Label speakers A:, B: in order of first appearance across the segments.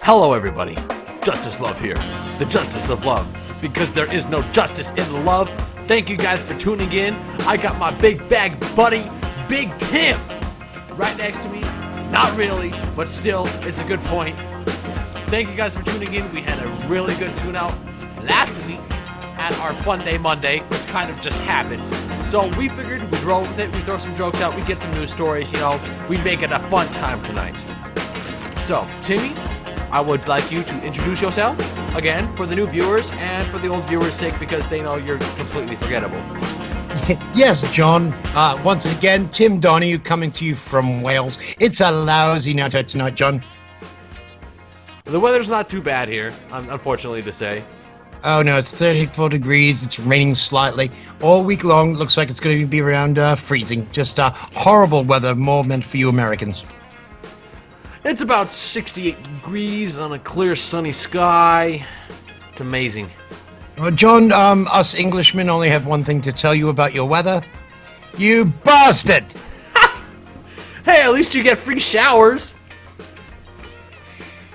A: Hello everybody, Justice Love here, the Justice of Love, because there is no justice in love. Thank you guys for tuning in. I got my big bag buddy, Big Tim, right next to me. Not really, but still, it's a good point. Thank you guys for tuning in. We had a really good tune out last week at our Fun Day Monday, which kind of just happened. So we figured we'd roll with it, we'd throw some jokes out, we'd get some news stories, we'd make it a fun time tonight. So, Timmy, I would like you to introduce yourself, again, for the new viewers and for the old viewers' sake, because they know you're completely forgettable.
B: Yes, John. Once again, Tim Donahue coming to you from Wales. It's a lousy night out tonight, John.
A: The weather's not too bad here, unfortunately to say.
B: Oh no, it's 34 degrees, it's raining slightly. All week long, looks like it's going to be around freezing. Just horrible weather, more meant for you Americans.
A: It's about 68 degrees on a clear sunny sky. It's amazing.
B: John, us Englishmen only have one thing to tell you about your weather. You bastard!
A: Hey, at least you get free showers.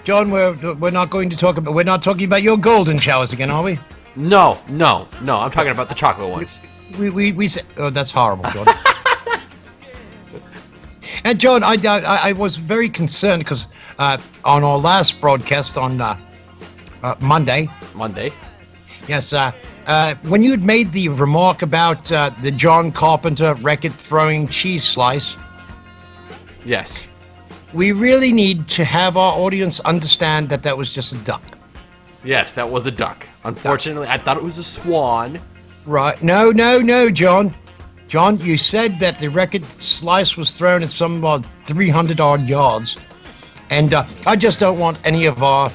B: John, we're not going to talk about, we're not talking about your golden showers again, are we?
A: No, I'm talking about the chocolate ones.
B: We said, oh, that's horrible, John. And John, I was very concerned because on our last broadcast on Monday. Yes, when you had made the remark about the John Carpenter record-throwing cheese slice.
A: Yes.
B: We really need to have our audience understand that that was just a duck.
A: Yes, that was a duck. Unfortunately, I thought it was a swan.
B: Right. No, John. John, you said that the record slice was thrown at some 300-odd yards. And I just don't want any of our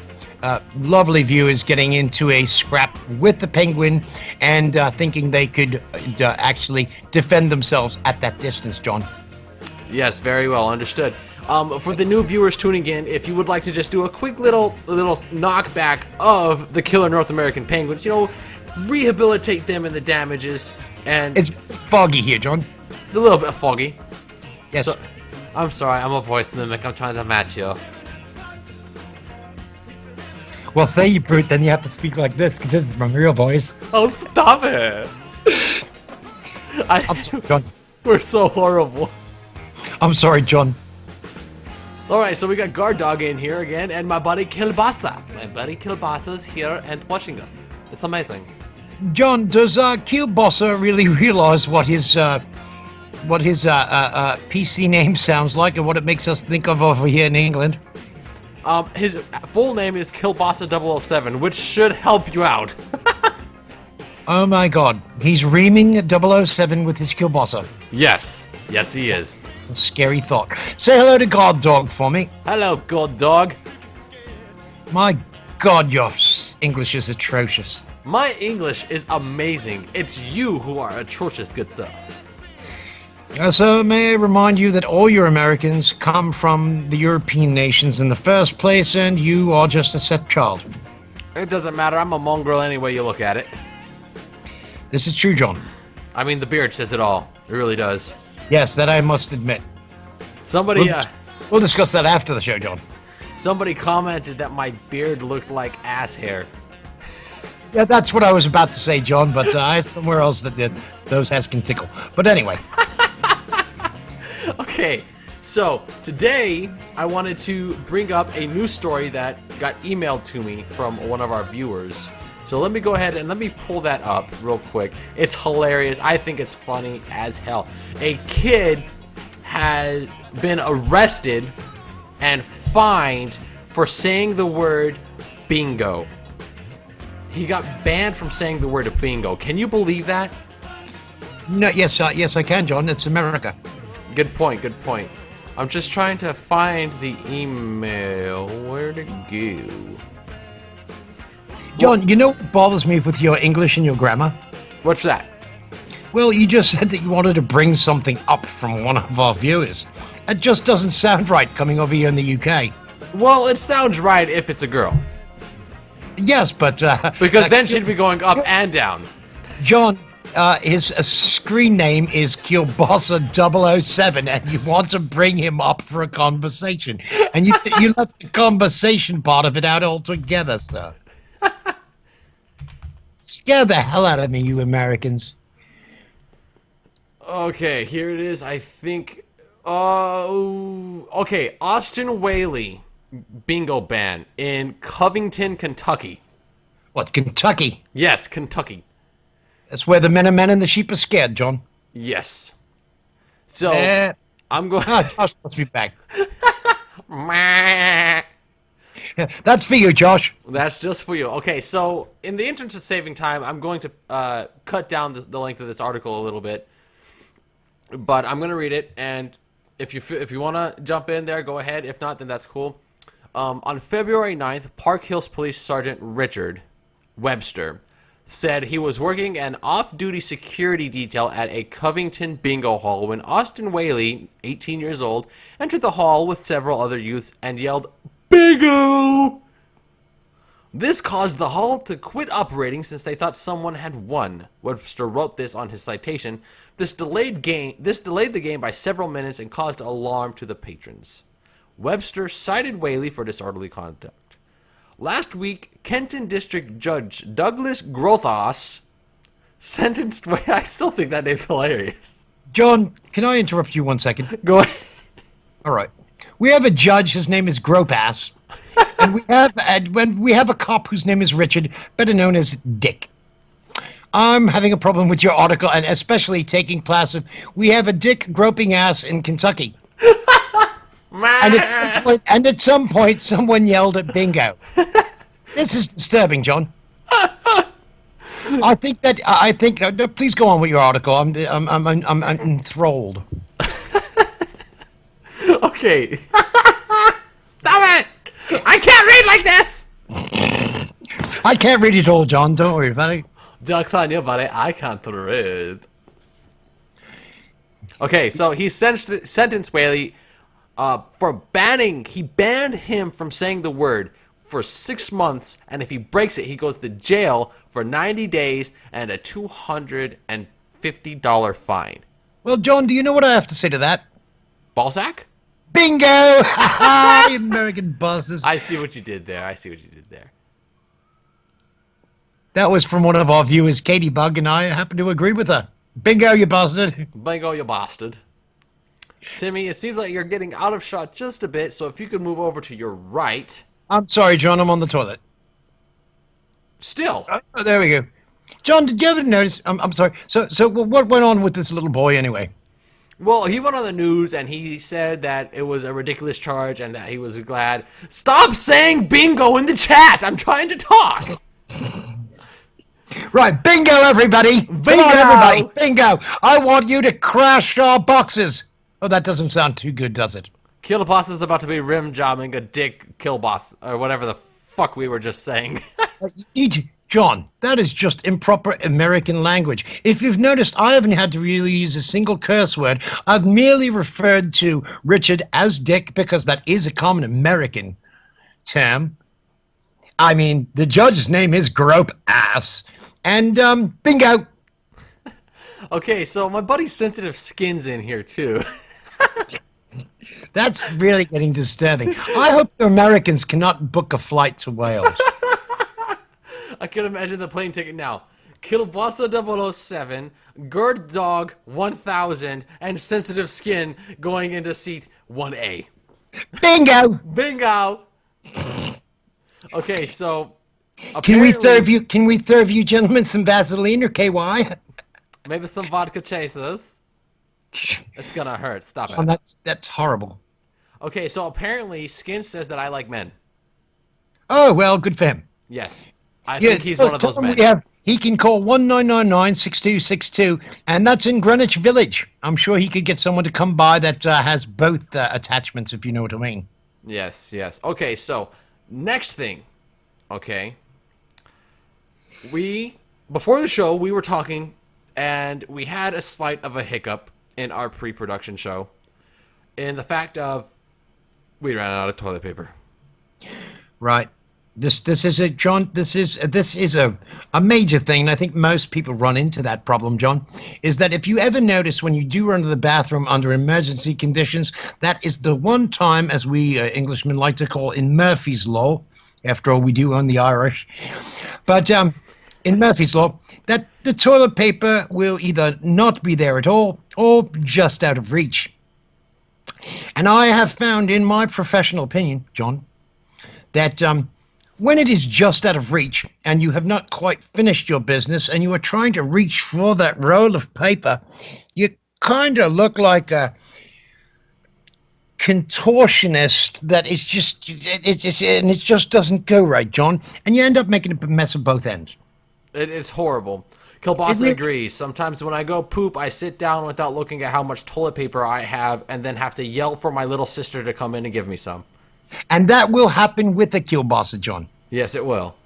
B: lovely viewers getting into a scrap with the penguin and thinking they could actually defend themselves at that distance, John.
A: Yes, very well understood. For the new viewers tuning in, if you would like to just do a quick little knockback of the killer North American penguins, rehabilitate them in the damages. And
B: it's foggy here, John.
A: It's a little bit foggy.
B: Yes.
A: So, I'm sorry, I'm a voice mimic. I'm trying to match you.
B: Well, there you brute. Then you have to speak like this, because this is my real voice.
A: Oh, stop it!
B: I'm sorry, John.
A: We're so horrible.
B: I'm sorry, John.
A: Alright, so we got Guard Dog in here again, and my buddy Kilbasa. My buddy Kilbasa's here and watching us. It's amazing.
B: John, does Kielbasa really realize what his PC name sounds like and what it makes us think of over here in England?
A: His full name is Kilbasa 007, which should help you out.
B: Oh my god, he's reaming 007 with his Kielbasa.
A: Yes, he is.
B: It's a scary thought. Say hello to Guard Dog for me.
A: Hello, Guard Dog.
B: My god, your English is atrocious.
A: My English is amazing. It's you who are atrocious, good sir.
B: So may I remind you that all your Americans come from the European nations in the first place, and you are just a stepchild.
A: It doesn't matter. I'm a mongrel any way you look at it.
B: This is true, John.
A: I mean, the beard says it all. It really does.
B: Yes, that I must admit.
A: Somebody,
B: we'll discuss that after the show, John.
A: Somebody commented that my beard looked like ass hair.
B: Yeah, that's what I was about to say, John, but I have somewhere else that those hairs can tickle. But anyway.
A: Okay, so today I wanted to bring up a news story that got emailed to me from one of our viewers. So let me go ahead and let me pull that up real quick. It's hilarious. I think it's funny as hell. A kid had been arrested and fined for saying the word bingo. He got banned from saying the word bingo. Can you believe that?
B: No, yes, I can, John. It's America.
A: Good point. I'm just trying to find the email. Where'd it go?
B: John, you know what bothers me with your English and your grammar?
A: What's that?
B: Well, you just said that you wanted to bring something up from one of our viewers. It just doesn't sound right coming over here in the UK.
A: Well, it sounds right if it's a girl.
B: Yes, but...
A: because then she'd be going up and down.
B: John, his screen name is Kielbasa 007, and you want to bring him up for a conversation. And you left the conversation part of it out altogether, sir. Scare the hell out of me, you Americans.
A: Okay, here it is. I think. Okay, Austin Whaley bingo ban in Covington, Kentucky.
B: What, Kentucky?
A: Yes, Kentucky.
B: That's where the men are men and the sheep are scared, John.
A: Yes. So I'm going.
B: Josh must be back. That's for you, Josh.
A: That's just for you. Okay, so in the interest of saving time, I'm going to cut down the length of this article a little bit, but I'm going to read it. And if you want to jump in there, go ahead. If not, then that's cool. On February 9th, Park Hills Police Sergeant Richard Webster said he was working an off-duty security detail at a Covington bingo hall when Austin Whaley, 18 years old, entered the hall with several other youths and yelled, "Bingo!" This caused the hall to quit operating since they thought someone had won. Webster wrote this on his citation. This delayed the game by several minutes and caused alarm to the patrons. Webster cited Whaley for disorderly conduct. Last week, Kenton District Judge Douglas Grothos sentenced... I still think that name's hilarious.
B: John, can I interrupt you 1 second?
A: Go ahead.
B: All right. We have a judge, his name is Gropass, and we have a cop whose name is Richard, better known as Dick. I'm having a problem with your article, and especially taking place of we have a dick groping ass in Kentucky. And at some point, someone yelled at bingo. This is disturbing, John. I think. Please go on with your article. I'm enthralled.
A: Okay. Stop it! I can't read like this.
B: I can't read it all, John. Don't worry about it.
A: Ducks on you, buddy. I can't read. Okay, so he sentenced Whaley for banning. He banned him from saying the word for 6 months, and if he breaks it, he goes to jail for 90 days and a $250 fine.
B: Well, John, do you know what I have to say to that?
A: Balzac?
B: Bingo! Ha ha! American bosses.
A: I see what you did there.
B: That was from one of our viewers, Katie Bug, and I happen to agree with her. Bingo, you bastard.
A: Bingo, you bastard. Timmy, it seems like you're getting out of shot just a bit, so if you could move over to your right.
B: I'm sorry, John, I'm on the toilet.
A: Still.
B: Oh, there we go. John, did you ever notice? I'm sorry. So what went on with this little boy anyway?
A: Well, he went on the news and he said that it was a ridiculous charge and that he was glad. Stop saying bingo in the chat! I'm trying to talk!
B: Right, bingo, everybody!
A: Bingo!
B: Come on, everybody! Bingo! I want you to crash our boxes! Oh, that doesn't sound too good, does it?
A: Killboss is about to be rim jobbing a dick killboss, or whatever the fuck we were just saying.
B: John, that is just improper American language. If you've noticed, I haven't had to really use a single curse word. I've merely referred to Richard as Dick because that is a common American term. I mean, the judge's name is Grope Ass. And, bingo!
A: Okay, so my buddy Sensitive Skin's in here, too.
B: That's really getting disturbing. I hope the Americans cannot book a flight to Wales.
A: I can imagine the plane ticket now. Kielbasa 007, Gerd Dog 1000, and Sensitive Skin going into seat 1A.
B: Bingo!
A: Bingo! Okay, so
B: Can we serve you gentlemen some Vaseline or KY?
A: Maybe some vodka chasers. It's gonna hurt. Stop it.
B: That's horrible.
A: Okay, so apparently Skin says that I like men.
B: Oh, well, good for him.
A: Yes. I think he's one of those men.
B: He can call 1999-6262, and that's in Greenwich Village. I'm sure he could get someone to come by that has both attachments, if you know what I mean.
A: Yes, yes. Okay, so next thing. Okay. Before the show, we were talking, and we had a slight of a hiccup in our pre-production show in the fact of we ran out of toilet paper.
B: Right. This is a John. This is a major thing, and I think most people run into that problem, John. Is that if you ever notice when you do run to the bathroom under emergency conditions, that is the one time, as we Englishmen like to call in Murphy's Law. After all, we do own the Irish, but in Murphy's Law, that the toilet paper will either not be there at all or just out of reach. And I have found, in my professional opinion, John, that when it is just out of reach and you have not quite finished your business and you are trying to reach for that roll of paper, you kind of look like a contortionist that is just, and it just doesn't go right, John. And you end up making a mess of both ends.
A: It's horrible. Kilbasa agrees. Sometimes when I go poop, I sit down without looking at how much toilet paper I have and then have to yell for my little sister to come in and give me some.
B: And that will happen with the kielbasa, John.
A: Yes, it will.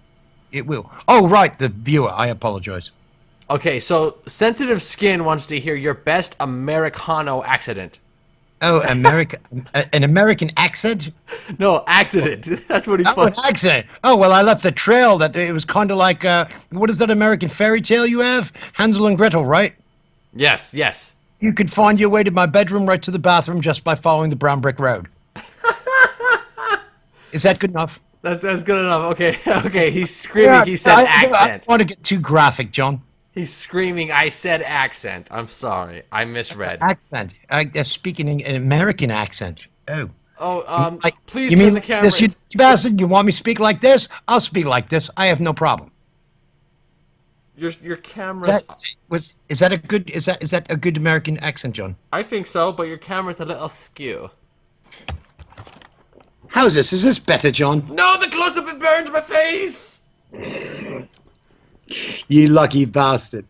B: It will. Oh, right, the viewer. I apologize.
A: Okay, so Sensitive Skin wants to hear your best Americano accident.
B: Oh, an American accent?
A: No, accident. That's what he
B: Oh, an
A: put.
B: accent. Oh, well, I left a trail that it was kind of like, what is that American fairy tale you have? Hansel and Gretel, right?
A: Yes, yes.
B: You could find your way to my bedroom right to the bathroom just by following the brown brick road. Is that good enough?
A: That's good enough. Okay, okay. He's screaming.
B: Yeah,
A: He said
B: I
A: accent.
B: don't want to get too graphic, John.
A: He's screaming. I said accent. I'm sorry. I misread.
B: Accent. Speaking an American accent. Oh.
A: Oh, please
B: you
A: turn
B: mean
A: the camera.
B: this, you bastard? You want me to speak like this? I'll speak like this. I have no problem.
A: Your camera's.
B: Is that a good American accent, John?
A: I think so, but your camera's a little skew.
B: How is this? Is this better, John?
A: No, the close-up it burns my face.
B: You lucky bastard.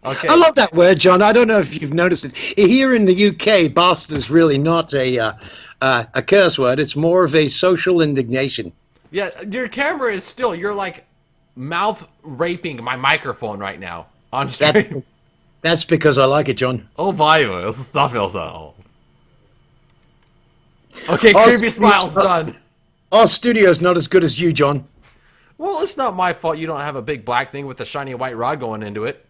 A: Okay.
B: I love that word, John. I don't know if you've noticed it. Here in the UK, bastard is really not a curse word. It's more of a social indignation.
A: Yeah, your camera is still. You're like mouth raping my microphone right now on stream.
B: That's because I like it, John.
A: Oh, vai, stuff so. Okay, creepy smile's done.
B: Our studio's not as good as you, John.
A: Well, it's not my fault you don't have a big black thing with a shiny white rod going into it.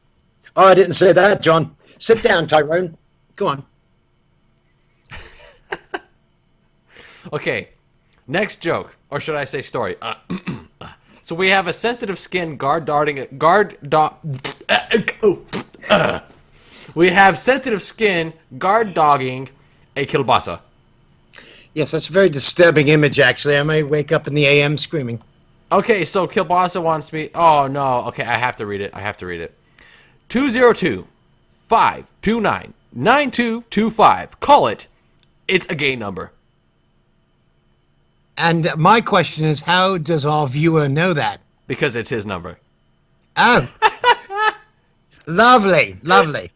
B: Oh, I didn't say that, John. Sit down, Tyrone. Go on.
A: Okay, next joke, or should I say story? So we have a sensitive skin we have sensitive skin guard dogging a kielbasa.
B: Yes, that's a very disturbing image, actually. I may wake up in the AM screaming.
A: Okay, so kielbasa wants me. Oh no. Okay, I have to read it. 202-529-9225. Call it. It's a gay number.
B: And my question is, how does our viewer know that?
A: Because it's his number.
B: Oh. Lovely, lovely.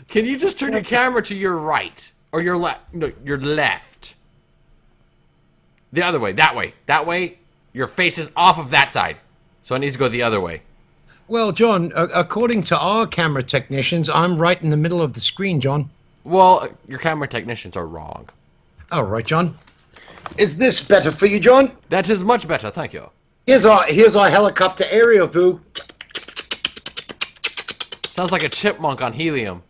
A: Can you just turn your camera to your right? Or your left? No, your left. The other way. That way. That way, your face is off of that side. So it needs to go the other way.
B: Well, John, according to our camera technicians, I'm right in the middle of the screen, John.
A: Well, your camera technicians are wrong.
B: All right, John. Is this better for you, John?
A: That is much better, thank you.
B: Here's our helicopter aerial view.
A: Sounds like a chipmunk on helium.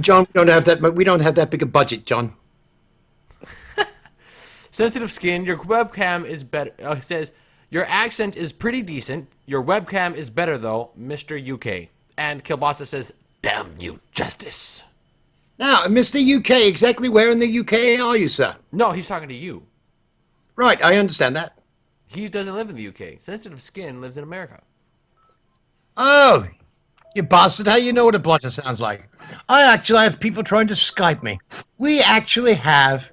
B: John, we don't have that big a budget, John.
A: Sensitive skin, your webcam is better. It says, your accent is pretty decent. Your webcam is better, though, Mr. UK. And Kielbasa says, damn you, Justice.
B: Now, Mr. UK, exactly where in the UK are you, sir?
A: No, he's talking to you.
B: Right, I understand that.
A: He doesn't live in the UK. Sensitive skin lives in America.
B: Oh, you bastard, how you know what a bludger sounds like? I actually have people trying to Skype me. We actually have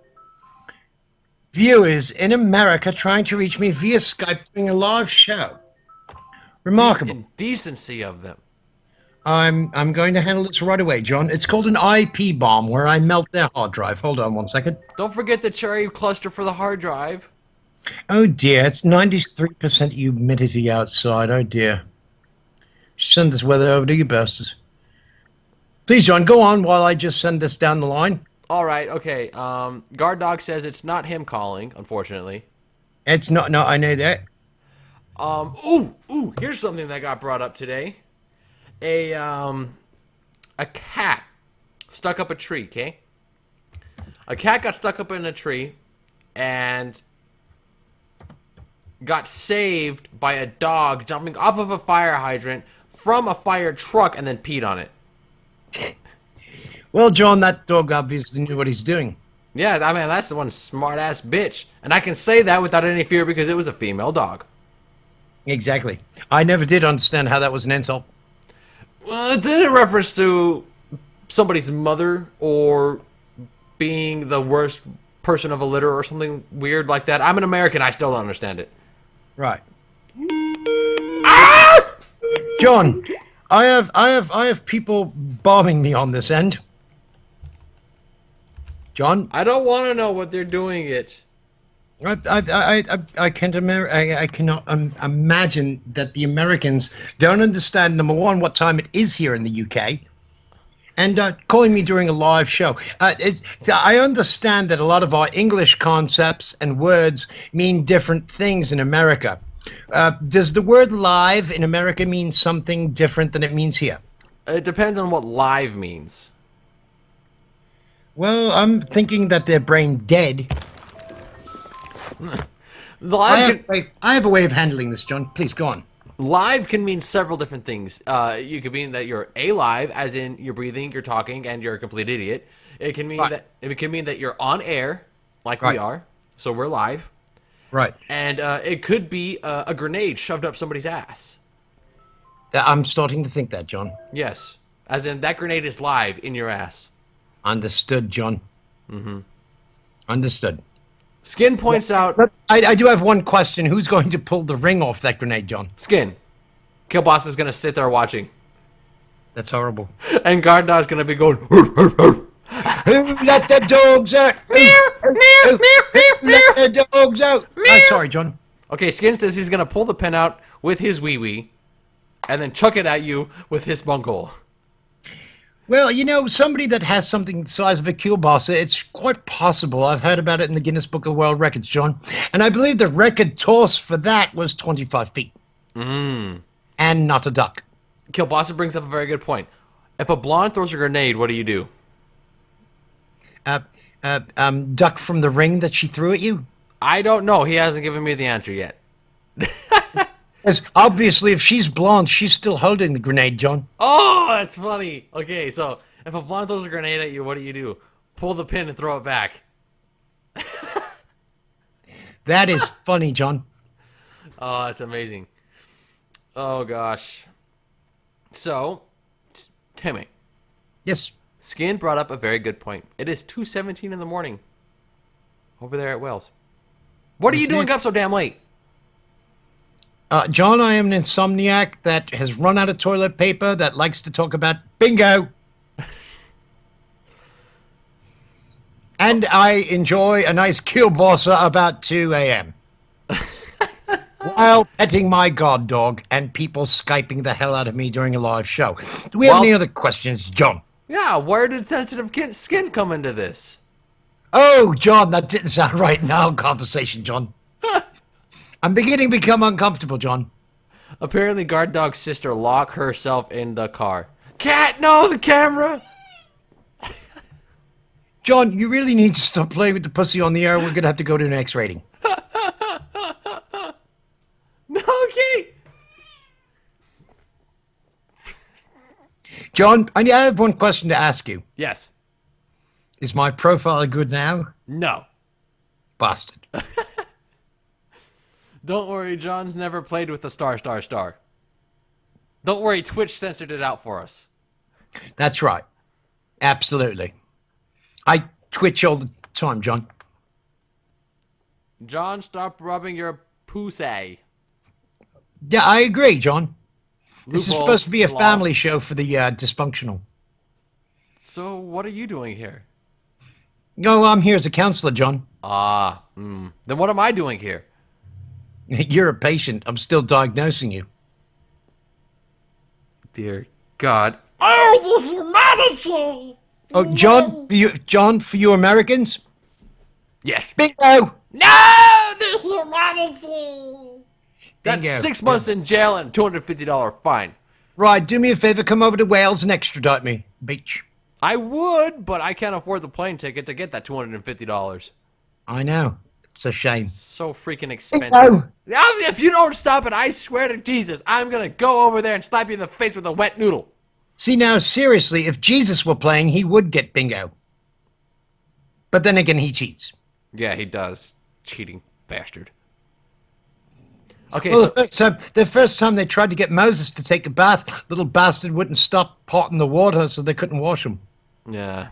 B: viewers in America trying to reach me via Skype doing a live show. Remarkable.
A: The indecency of them.
B: I'm going to handle this right away, John. It's called an IP bomb, where I melt their hard drive. Hold on one second.
A: Don't forget the cherry cluster for the hard drive.
B: Oh dear, it's 93% humidity outside. Oh dear. Send this weather over to you bastards. Please, John, go on while I just send this down the line.
A: All right, okay. Guard Dog says it's not him calling, unfortunately.
B: It's not. No, I know that.
A: Ooh, here's something that got brought up today. A cat stuck up a tree, okay? A cat got stuck up in a tree and got saved by a dog jumping off of a fire hydrant from a fire truck and then peed on it.
B: Well, John, that dog obviously knew what he's doing.
A: Yeah, I mean, that's the one smart-ass bitch. And I can say that without any fear because it was a female dog.
B: Exactly. I never did understand how that was an insult.
A: Well, it's in reference to somebody's mother or being the worst person of a litter or something weird like that. I'm an American. I still don't understand it.
B: Right. Ah! John, I have people bombing me on this end. John,
A: I don't want to know what they're doing it.
B: I cannot imagine that the Americans don't understand, number one, what time it is here in the UK, and calling me during a live show. I understand that a lot of our English concepts and words mean different things in America. Does the word live in America mean something different than it means here?
A: It depends on what live means.
B: Well, I'm thinking that they're brain dead.
A: Live
B: I have a way of handling this, John. Please, go on.
A: Live can mean several different things. You could mean that you're alive, as in you're breathing, you're talking, and you're a complete idiot. It can mean that you're on air, like we are, so we're live.
B: Right.
A: And it could be a grenade shoved up somebody's ass.
B: I'm starting to think that, John.
A: Yes, as in that grenade is live in your ass.
B: Understood, John. Mm-hmm. Understood.
A: Skin points out...
B: I do have one question. Who's going to pull the ring off that grenade, John?
A: Skin. Killboss is going to sit there watching.
B: That's horrible.
A: And Gardner's going to be going...
B: Who let the dogs out? Who let the dogs out? Sorry, John.
A: Okay, Skin says he's going to pull the pin out with his wee-wee and then chuck it at you with his bunghole.
B: Well, you know, somebody that has something the size of a kielbasa, it's quite possible. I've heard about it in the Guinness Book of World Records, John. And I believe the record toss for that was 25 feet. And not a duck.
A: Kielbasa brings up a very good point. If a blonde throws a grenade, what do you do?
B: Duck from the ring that she threw at you?
A: I don't know. He hasn't given me the answer yet.
B: Because obviously, if she's blonde, she's still holding the grenade, John.
A: Oh, that's funny. Okay, so if a blonde throws a grenade at you, what do? Pull the pin and throw it back.
B: That is funny, John.
A: Oh, that's amazing. Oh, gosh. So, Timmy.
B: Yes.
A: Skin brought up a very good point. It is 2:17 in the morning over there at Wells. What are you doing up so damn late?
B: John, I am an insomniac that has run out of toilet paper that likes to talk about bingo. And I enjoy a nice kielbasa about 2 a.m. while petting my god dog and people Skyping the hell out of me during a live show. Do we have any other questions, John?
A: Yeah, where did sensitive skin come into this?
B: Oh, John, that didn't sound right in our conversation, John. I'm beginning to become uncomfortable, John.
A: Apparently, guard dog's sister locked herself in the car. Cat, no, the camera!
B: John, you really need to stop playing with the pussy on the air. We're going to have to go to an X rating.
A: Okay.
B: John, I have one question to ask you.
A: Yes.
B: Is my profile good now?
A: No.
B: Bastard.
A: Don't worry, John's never played with the star. Don't worry, Twitch censored it out for us.
B: That's right. Absolutely. I twitch all the time, John.
A: John, stop rubbing your pussy.
B: Yeah, I agree, John. This is
A: Loopholes,
B: supposed to be a
A: law.
B: family show for the dysfunctional.
A: So, what are you doing here?
B: No, I'm here as a counselor, John.
A: Then what am I doing here?
B: You're a patient. I'm still diagnosing you.
A: Dear God. Oh, the humanity!
B: Oh, John, for you Americans?
A: Yes.
B: Bingo!
A: No, the humanity! That's
B: Bingo.
A: 6 months in jail and a $250 fine.
B: Right, do me a favor, come over to Wales and extradite me. Beach.
A: I would, but I can't afford the plane ticket to get that $250.
B: I know. It's a shame.
A: So freaking expensive.
B: Bingo.
A: If you don't stop it, I swear to Jesus, I'm going to go over there and slap you in the face with a wet noodle.
B: See, now, seriously, if Jesus were playing, he would get bingo. But then again, he cheats.
A: Yeah, he does. Cheating bastard. Okay,
B: Well,
A: so
B: the first time they tried to get Moses to take a bath, little bastard wouldn't stop potting the water, so they couldn't wash him.
A: yeah.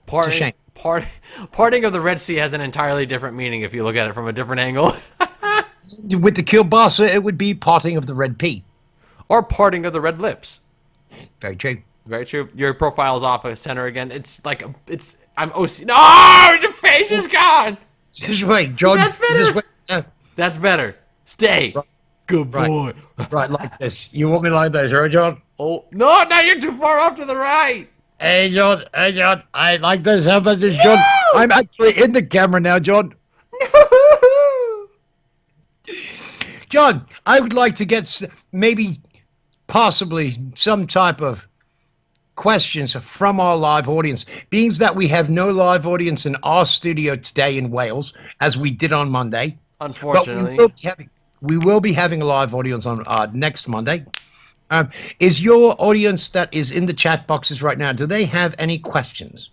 B: It's a shame.
A: Parting of the Red Sea has an entirely different meaning if you look at it from a different angle.
B: With the kielbasa, it would be potting of the red pea.
A: Or parting of the red lips.
B: Very true.
A: Very true. Your profile's off of center again. It's like, I'm OC. No! The face is gone!
B: This way, John.
A: That's better.
B: This way.
A: That's better. Stay.
B: Right.
A: Good boy.
B: Right, like this. You want me like this, right, John?
A: Oh, no, now you're too far off to the right.
B: Hey, John. Hey, John. I like this. How about this, John?
A: No!
B: I'm actually in the camera now, John. John, I would like to get maybe, possibly, some type of questions from our live audience. Being that we have no live audience in our studio today in Wales, as we did on Monday.
A: Unfortunately.
B: But we will be having a live audience on next Monday. Is your audience that is in the chat boxes right now, do they have any questions?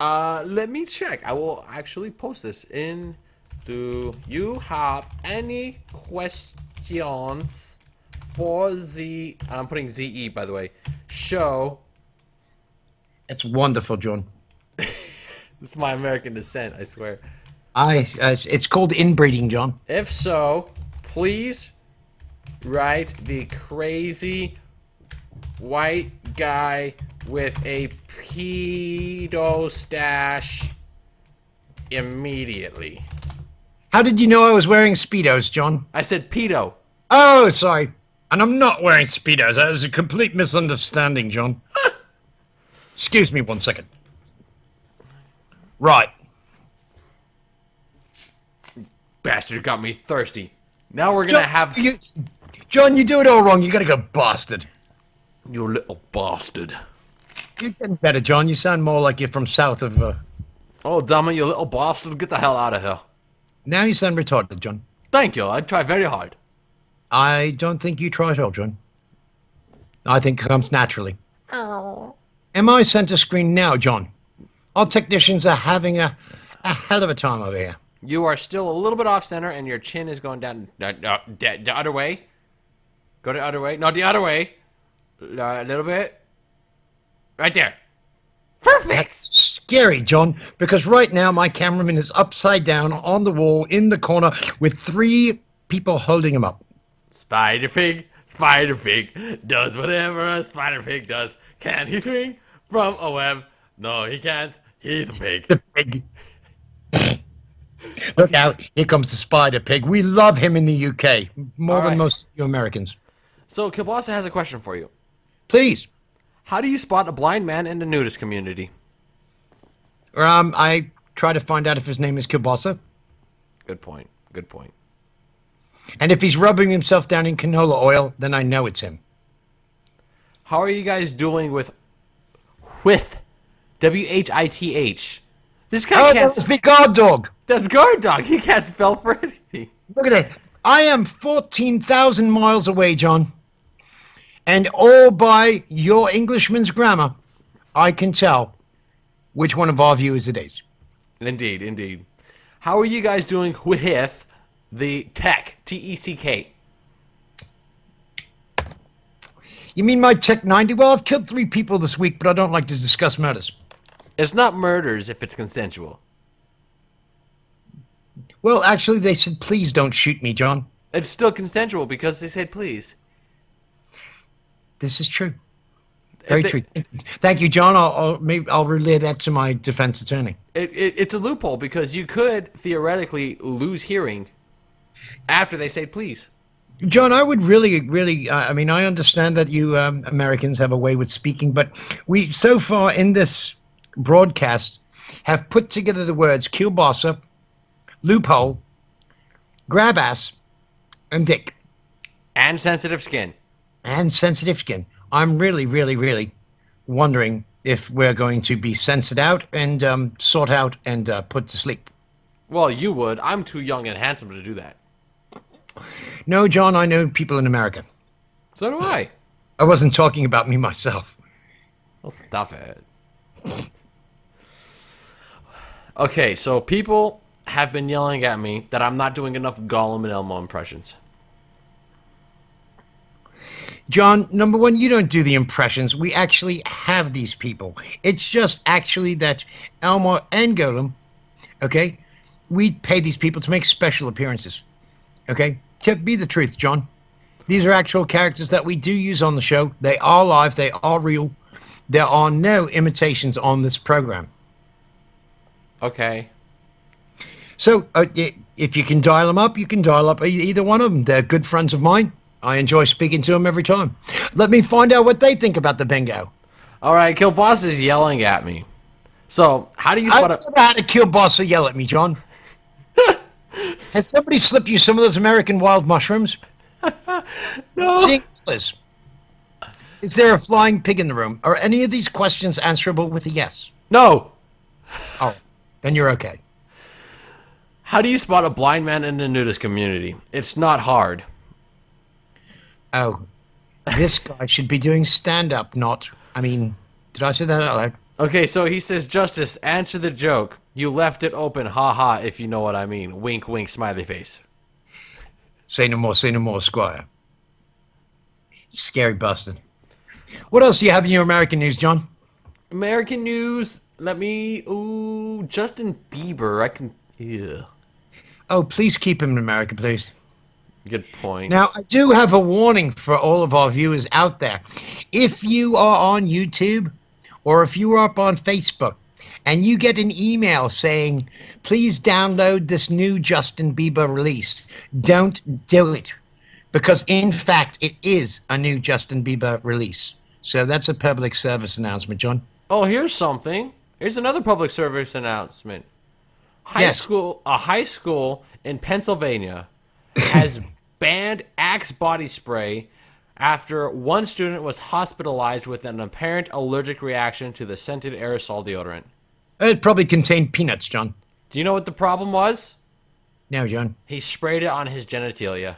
A: Let me check. I will actually post this in. Do you have any questions for the, I'm putting ZE by the way, show?
B: It's wonderful, John.
A: It's my American descent, I swear.
B: It's called inbreeding, John.
A: If so, please write the crazy white guy with a pedo stash immediately.
B: How did you know I was wearing Speedos, John?
A: I said pedo.
B: Oh, sorry. And I'm not wearing Speedos. That was a complete misunderstanding, John. Excuse me 1 second. Right.
A: Bastard got me thirsty. Now we're gonna have...
B: John, you do it all wrong. You gotta go bastard.
A: You little bastard.
B: You're getting better, John. You sound more like you're from south of...
A: Oh, damn it, you little bastard. Get the hell out of here.
B: Now you sound retarded, John.
A: Thank you. I try very hard.
B: I don't think you try at all, John. I think it comes naturally.
C: Oh.
B: Am I center screen now, John? Our technicians are having a hell of a time over here.
A: You are still a little bit off center, and your chin is going down the other way. Go the other way. No, the other way. A little bit. Right there. Perfect.
B: That's scary, John, because right now my cameraman is upside down on the wall in the corner with 3 people holding him up.
A: Spider Pig does whatever a Spider Pig does. Can he swing from a web? No, he can't. He's a pig.
B: The pig. Look out, here comes the Spider Pig. We love him in the UK, more than most of you Americans.
A: So, Kielbasa has a question for you.
B: Please.
A: How do you spot a blind man in the nudist community?
B: I try to find out if his name is Kielbasa.
A: Good point. Good point.
B: And if he's rubbing himself down in canola oil, then I know it's him.
A: How are you guys doing with WHITH? This guy can't
B: speak guard dog.
A: That's guard dog. He can't spell for anything.
B: Look at that. I am 14,000 miles away, John. And all by your Englishman's grammar, I can tell which one of our viewers it is.
A: Indeed, indeed. How are you guys doing with the tech, TECK?
B: You mean my Tech 90? Well, I've killed 3 people this week, but I don't like to discuss murders.
A: It's not murders if it's consensual.
B: Well, actually, they said, please don't shoot me, John.
A: It's still consensual because they said please.
B: This is true. Very true. Thank you, John. I'll relay that to my defense attorney.
A: It's a loophole because you could theoretically lose hearing after they say please.
B: John, I would really, I mean, I understand that you Americans have a way with speaking, but we, so far in this broadcast, have put together the words kielbasa, loophole, grab ass, and dick.
A: And sensitive skin.
B: And sensitive skin. I'm really, really, really wondering if we're going to be censored out and sought out and put to sleep.
A: Well, you would. I'm too young and handsome to do that.
B: No, John, I know people in America.
A: So do I.
B: I wasn't talking about me myself.
A: Well, stop it. Okay, so people have been yelling at me that I'm not doing enough Gollum and Elmo impressions.
B: John, number one, you don't do the impressions. We actually have these people. It's just actually that Elmo and Gollum, okay, we pay these people to make special appearances. Okay? To be the truth, John. These are actual characters that we do use on the show. They are live. They are real. There are no imitations on this program.
A: Okay.
B: So, if you can dial them up, you can dial up either one of them. They're good friends of mine. I enjoy speaking to them every time. Let me find out what they think about the bingo.
A: All right, Killboss is yelling at me. So, how do you spot
B: I've never had a Killboss yell at me, John. Has somebody slipped you some of those American wild mushrooms?
A: No.
B: Seeing this, is there a flying pig in the room? Are any of these questions answerable with a yes?
A: No.
B: Oh, then you're okay.
A: How do you spot a blind man in the nudist community? It's not hard.
B: Oh, this guy should be doing stand-up, not... I mean, did I say that out loud?
A: Okay, so he says, Justice, answer the joke. You left it open, ha-ha, if you know what I mean. Wink, wink, smiley face.
B: Say no more, Squire. Scary bastard. What else do you have in your American news, John?
A: American news, Justin Bieber, yeah.
B: Oh, please keep him in America, please.
A: Good point.
B: Now, I do have a warning for all of our viewers out there. If you are on YouTube or if you are up on Facebook and you get an email saying, please download this new Justin Bieber release, don't do it. Because, in fact, it is a new Justin Bieber release. So that's a public service announcement, John.
A: Oh, here's something. Here's another public service announcement. A high school in Pennsylvania has banned Axe body spray after one student was hospitalized with an apparent allergic reaction to the scented aerosol deodorant.
B: It probably contained peanuts, John.
A: Do you know what the problem was?
B: No, John.
A: He sprayed it on his genitalia.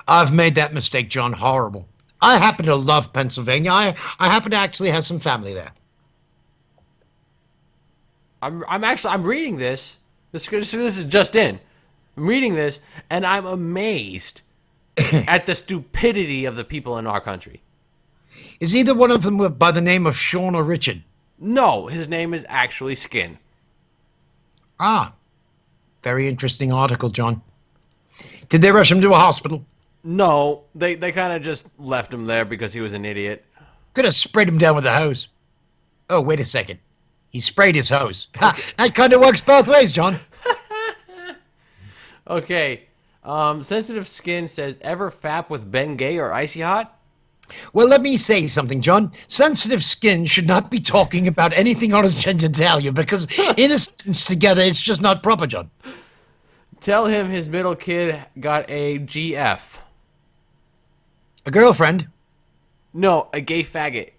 B: I've made that mistake, John. Horrible. I happen to love Pennsylvania. I happen to actually have some family there.
A: I'm reading this. This is just in. I'm reading this, and I'm amazed at the stupidity of the people in our country.
B: Is either one of them by the name of Sean or Richard?
A: No, his name is actually Skin.
B: Ah, very interesting article, John. Did they rush him to a hospital?
A: No, they kind of just left him there because he was an idiot.
B: Could have sprayed him down with a hose. Oh, wait a second. He sprayed his hose. Ha, that kind of works both ways, John.
A: Okay. Sensitive Skin says, ever fap with Ben Gay or Icy Hot?
B: Well, let me say something, John. Sensitive Skin should not be talking about anything on his genitalia because innocence together, it's just not proper, John.
A: Tell him his middle kid got a GF.
B: A girlfriend?
A: No, a gay faggot.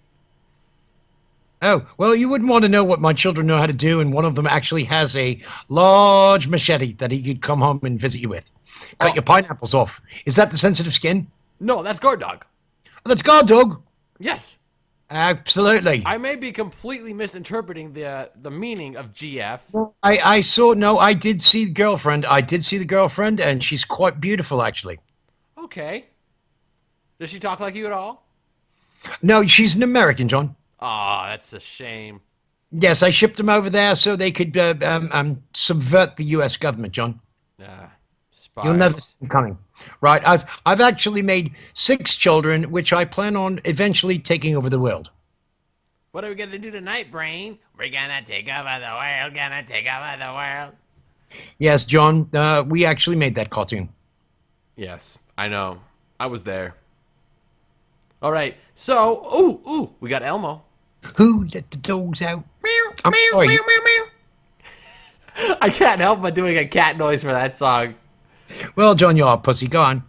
B: Oh, well, you wouldn't want to know what my children know how to do, and one of them actually has a large machete that he could come home and visit you with. Cut your pineapples off. Is that the Sensitive Skin?
A: No, that's guard dog.
B: Oh, that's guard dog.
A: Yes.
B: Absolutely.
A: I may be completely misinterpreting the meaning of GF.
B: I did see the girlfriend. I did see the girlfriend, and she's quite beautiful, actually.
A: Okay. Does she talk like you at all?
B: No, she's an American, John.
A: Ah, that's a shame.
B: Yes, I shipped them over there so they could subvert the U.S. government, John.
A: Spies.
B: You'll never see them coming. Right, I've actually made 6 children, which I plan on eventually taking over the world.
A: What are we gonna do tonight, Brain? We're gonna take over the world, gonna take over the world.
B: Yes, John, we actually made that cartoon.
A: Yes, I know. I was there. All right, so, we got Elmo.
B: Who let the dogs out?
A: Meow,
B: I'm
A: meow,
B: sorry.
A: meow, meow, meow. I can't help but doing a cat noise for that song.
B: Well, John, you're a pussy. Go on.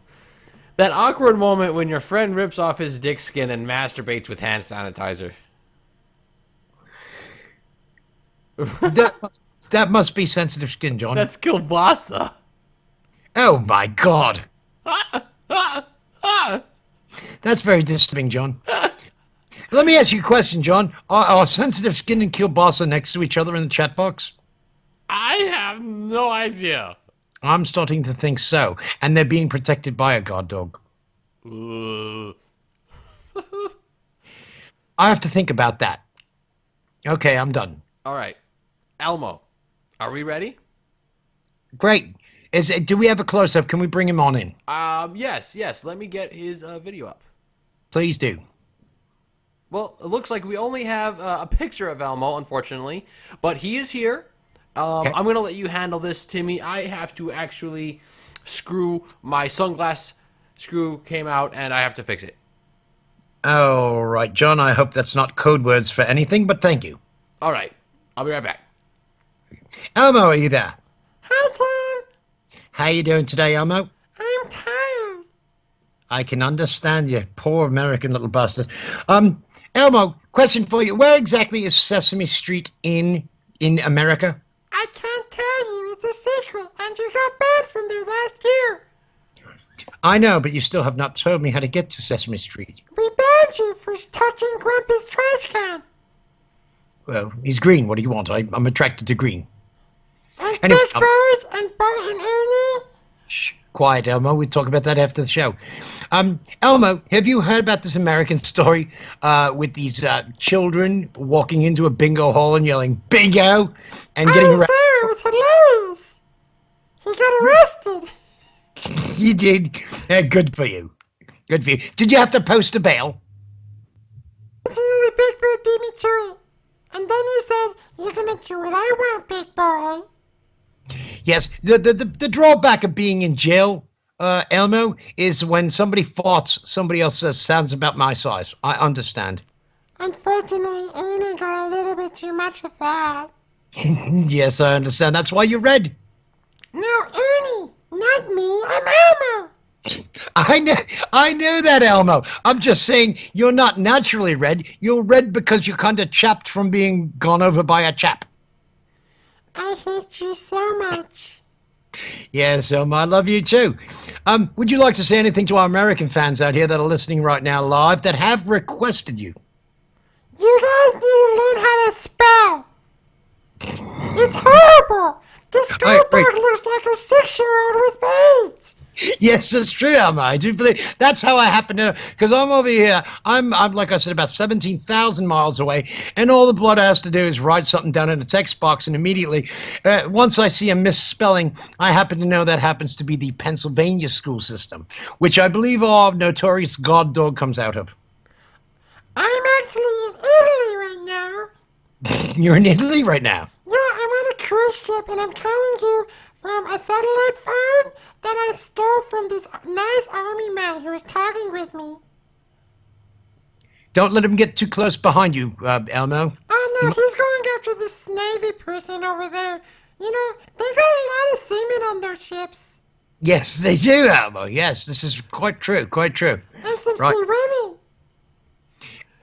A: That awkward moment when your friend rips off his dick skin and masturbates with hand sanitizer.
B: That must be sensitive skin, John.
A: That's kielbasa.
B: Oh my God. That's very disturbing, John. Let me ask you a question, John. Are sensitive skin and kielbasa next to each other in the chat box?
A: I have no idea.
B: I'm starting to think so. And they're being protected by a guard dog. I have to think about that. Okay, I'm done.
A: All right. Elmo, are we ready?
B: Great. Do we have a close-up? Can we bring him on in?
A: Yes. Let me get his video up.
B: Please do.
A: Well, it looks like we only have a picture of Elmo, unfortunately. But he is here. Okay. I'm going to let you handle this, Timmy. I have to actually my sunglass screw came out, and I have to fix it.
B: All right, John. I hope that's not code words for anything, but thank you.
A: All right. I'll be right back.
B: Elmo, are you there?
C: Hi, Tom.
B: How you doing today, Elmo?
C: I'm tired.
B: I can understand you. Poor American little bastard. Elmo, question for you. Where exactly is Sesame Street in America?
C: I can't tell you. It's a secret. And you got banned from there last year.
B: I know, but you still have not told me how to get to Sesame Street.
C: We banned you for touching Grumpy's trash can.
B: Well, he's green. What do you want? I'm attracted to green.
C: And
B: Anyway,
C: Big Bird and Bert and Ernie.
B: Shh, quiet, Elmo. We'll talk about that after the show. Elmo, have you heard about this American story with these children walking into a bingo hall and yelling "bingo" and
C: I
B: getting
C: was
B: arrested?
C: there. It was hilarious. He got arrested.
B: You did. Good for you. Good for you. Did you have to post a bail?
C: Unfortunately, Big Bird beat me to it. And then he said, "You're gonna do what I want, big boy."
B: Yes. The drawback of being in jail, Elmo, is when somebody farts, somebody else says sounds about my size. I understand.
C: Unfortunately, Ernie got a little bit too much of that.
B: Yes, I understand. That's why you're red.
C: No, Ernie, not me. I'm Elmo.
B: I know that, Elmo. I'm just saying you're not naturally red. You're red because you're kind of chapped from being gone over by a chap.
C: I hate you so much.
B: Yes, Elmo, I love you too. Would you like to say anything to our American fans out here that are listening right now live that have requested you?
C: You guys need to learn how to spell. It's horrible. This guard dog looks like a 6-year-old with AIDS.
B: Yes, that's true, Elmo. I do believe that's how I happen to, because I'm over here. I'm like I said, about 17,000 miles away, and all the blood has to do is write something down in a text box, and immediately, once I see a misspelling, I happen to know that happens to be the Pennsylvania school system, which I believe our notorious guard dog comes out of.
C: I'm actually in Italy right now.
B: You're in Italy right now?
C: Yeah, I'm on a cruise ship, and I'm calling you from a satellite phone that I stole from this nice army man who was talking with me.
B: Don't let him get too close behind you, Elmo.
C: Oh no, he's going after this Navy person over there. You know, they got a lot of seamen on their ships.
B: Yes, they do, Elmo. Yes, this is quite true, quite true.
C: And some
B: Right.
C: sea women.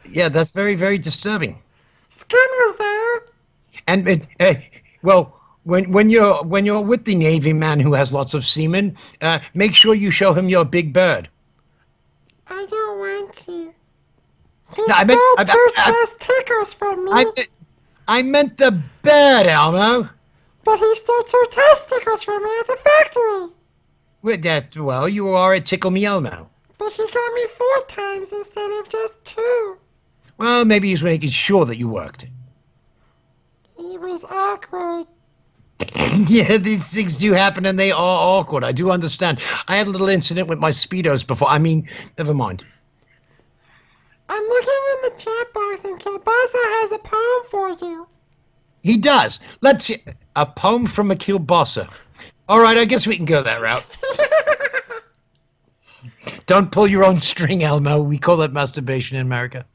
B: Yeah, that's very, very disturbing.
C: Skin was there.
B: And well, when you're with the Navy man who has lots of seamen, make sure you show him your big bird.
C: I don't want to. He
B: No,
C: stole two testicles from me.
B: I meant the bird, Elmo.
C: But he stole 2 testicles from me at the factory.
B: With that, well, you are a tickle me Elmo.
C: But he got me 4 times instead of just 2.
B: Well, maybe he's making sure that you worked.
C: He was awkward.
B: Yeah, these things do happen and they are awkward. I do understand. I had a little incident with my Speedos before. I mean, never mind.
C: I'm looking in the chat box and Kielbasa has a poem for you.
B: He does. Let's see. A poem from a kielbasa. All right, I guess we can go that route. Don't pull your own string, Elmo. We call that masturbation in America.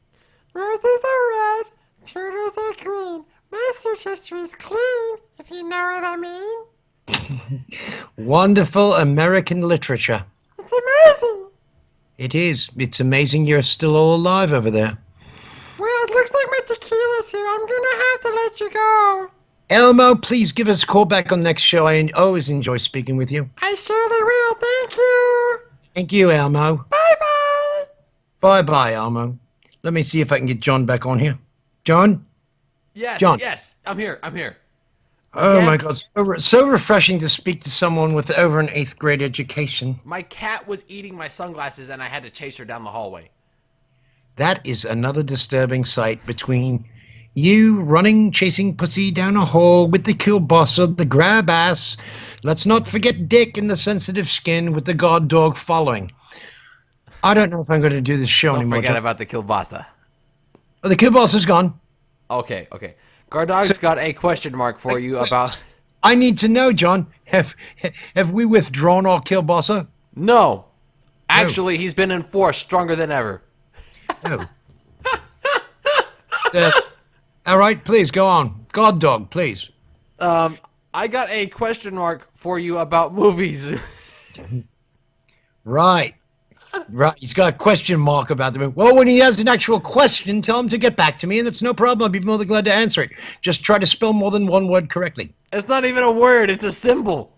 C: Roses are red, turtles are green. My search history is clean, if you know what I mean.
B: Wonderful American literature.
C: It's amazing.
B: It is. It's amazing you're still all alive over there.
C: Well, it looks like my tequila's here. I'm gonna have to let you go.
B: Elmo, please give us a call back on the next show. I always enjoy speaking with you.
C: I surely will. Thank you.
B: Thank you, Elmo.
C: Bye-bye.
B: Bye-bye, Elmo. Let me see if I can get John back on here. John?
A: Yes,
B: John.
A: yes, I'm here.
B: Oh,
A: Cat-
B: my God. So refreshing to speak to someone with over an 8th grade education.
A: My cat was eating my sunglasses, and I had to chase her down the hallway.
B: That is another disturbing sight between you running, chasing pussy down a hole with the kielbasa, the grab ass. Let's not forget Dick in the sensitive skin with the guard dog following. I don't know if I'm going to do this show
A: Don't
B: anymore.
A: forget about the kielbasa.
B: Oh, the kielbasa's gone.
A: Okay. Gardog's got a question mark for you about...
B: I need to know, John. Have we withdrawn our kielbasa?
A: No. Actually, he's been enforced stronger than ever.
B: Oh. All right, please, go on. God dog, please.
A: I got a question mark for you about movies.
B: Right. He's got a question mark about the movie. Well, when he has an actual question, tell him to get back to me, and it's no problem. I'll be more than glad to answer it. Just try to spell more than one word correctly.
A: It's not even a word, it's a symbol.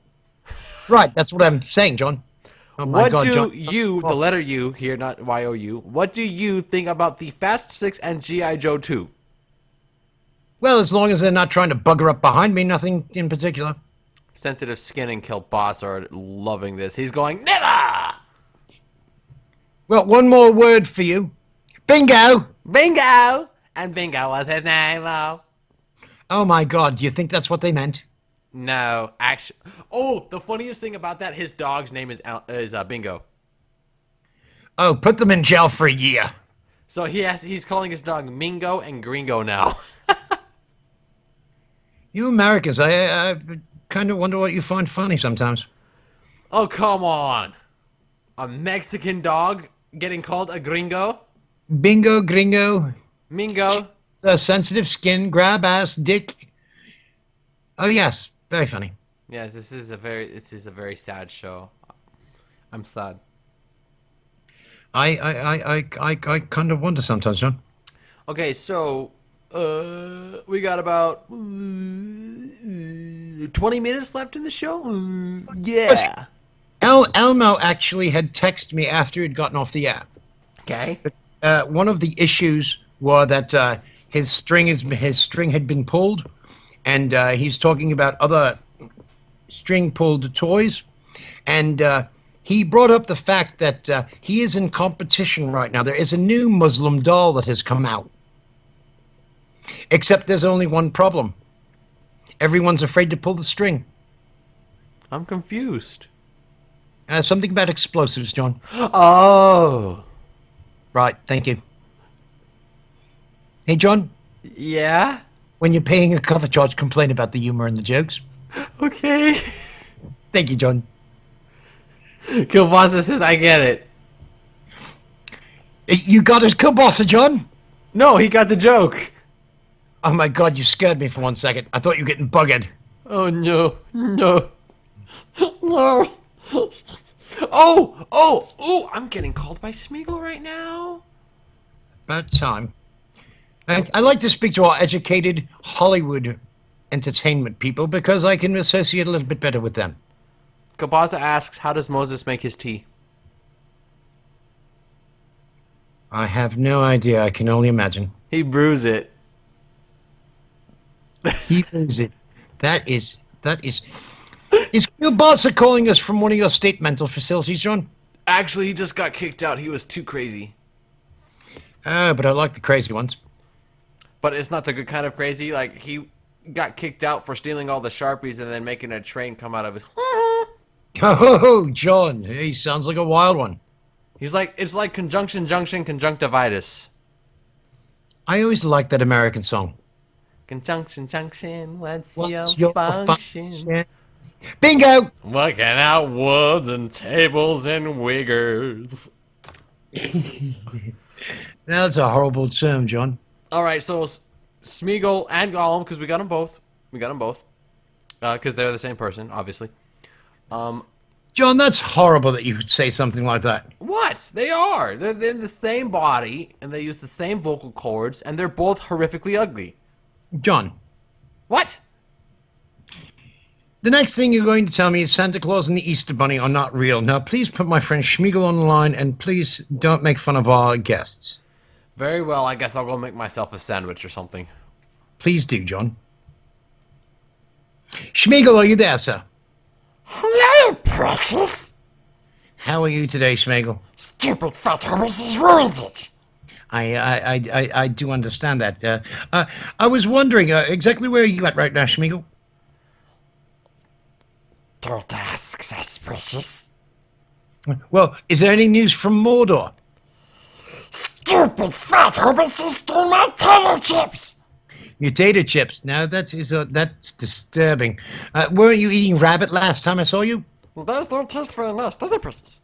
B: Right, that's what I'm saying, John. Oh my
A: What
B: God,
A: do
B: John.
A: you, the letter U here, not Y-O-U, what do you think about the Fast 6 and G.I. Joe 2?
B: Well, as long as they're not trying to bugger up behind me, nothing in particular.
A: Sensitive Skin and Kielbasa are loving this. He's going, never!
B: Well, one more word for you. Bingo!
A: Bingo! And Bingo was his name, oh.
B: Oh my God, do you think that's what they meant?
A: No, actually... Oh, the funniest thing about that, his dog's name is Bingo.
B: Oh, put them in jail for a year.
A: So he's calling his dog Mingo and Gringo now.
B: You Americans, I kind of wonder what you find funny sometimes.
A: Oh, come on. A Mexican dog getting called a gringo?
B: Bingo, gringo,
A: Mingo.
B: sensitive skin, grab ass, dick. Oh yes, very funny.
A: Yes, this is a very sad show. I'm sad.
B: I kind of wonder sometimes, John.
A: Okay, so we got about 20 minutes left in the show. Yeah.
B: Elmo actually had texted me after he'd gotten off the app.
A: Okay.
B: One of the issues were that his string had been pulled, and he's talking about other string pulled toys, and he brought up the fact that he is in competition right now. There is a new Muslim doll that has come out, except there's only one problem. Everyone's afraid to pull the string.
A: I'm confused.
B: Something about explosives, John.
A: Oh.
B: Right, thank you. Hey, John,
A: Yeah?
B: when you're paying a cover charge, complain about the humor and the jokes.
A: Okay.
B: Thank you, John.
A: Kielbasa says, I get it.
B: You got his kielbasa, John?
A: No, he got the joke.
B: Oh my God, you scared me for 1 second. I thought you were getting buggered.
A: Oh, no. No. No. Oh, I'm getting called by Smeagol right now.
B: About time. I like to speak to our educated Hollywood entertainment people because I can associate a little bit better with them.
A: Kielbasa asks, how does Moses make his tea?
B: I have no idea. I can only imagine.
A: He brews it.
B: He knows it. That is... Is kielbasa calling us from one of your state mental facilities, John?
A: Actually, he just got kicked out. He was too crazy.
B: Oh, but I like the crazy ones.
A: But it's not the good kind of crazy. Like, he got kicked out for stealing all the Sharpies and then making a train come out of his...
B: Oh, John. He sounds like a wild one.
A: He's like, it's like conjunction, junction, conjunctivitis.
B: I always liked that American song.
A: Conjunction, junction, what's
B: What's
A: your function?
B: Bingo!
A: Working out woods and tables and wiggers.
B: That's a horrible term, John.
A: All right, so Smeagol and Gollum, because we got them both. We got them both. Because they're the same person, obviously.
B: John, that's horrible that you would say something like that.
A: What? They are. They're in the same body, and they use the same vocal cords, and they're both horrifically ugly.
B: John,
A: What?
B: the next thing you're going to tell me is Santa Claus and the Easter Bunny are not real. Now, please put my friend Schmiegel on the line, and please don't make fun of our guests.
A: Very well, I guess I'll go make myself a sandwich or something.
B: Please do, John. Schmiegel, are you there, sir?
C: Hello, precious.
B: How are you today, Schmiegel?
C: Stupid fat horses ruins it.
B: I do understand that. I was wondering, exactly where are you at right now, Schmiegel?
C: Don't ask, says precious.
B: Well, is there any news from Mordor?
C: Stupid fat horses stole my tater chips.
B: Your tater chips. Now that's disturbing. Weren't you eating rabbit last time I saw you?
C: Those don't taste very nice, does it, precious?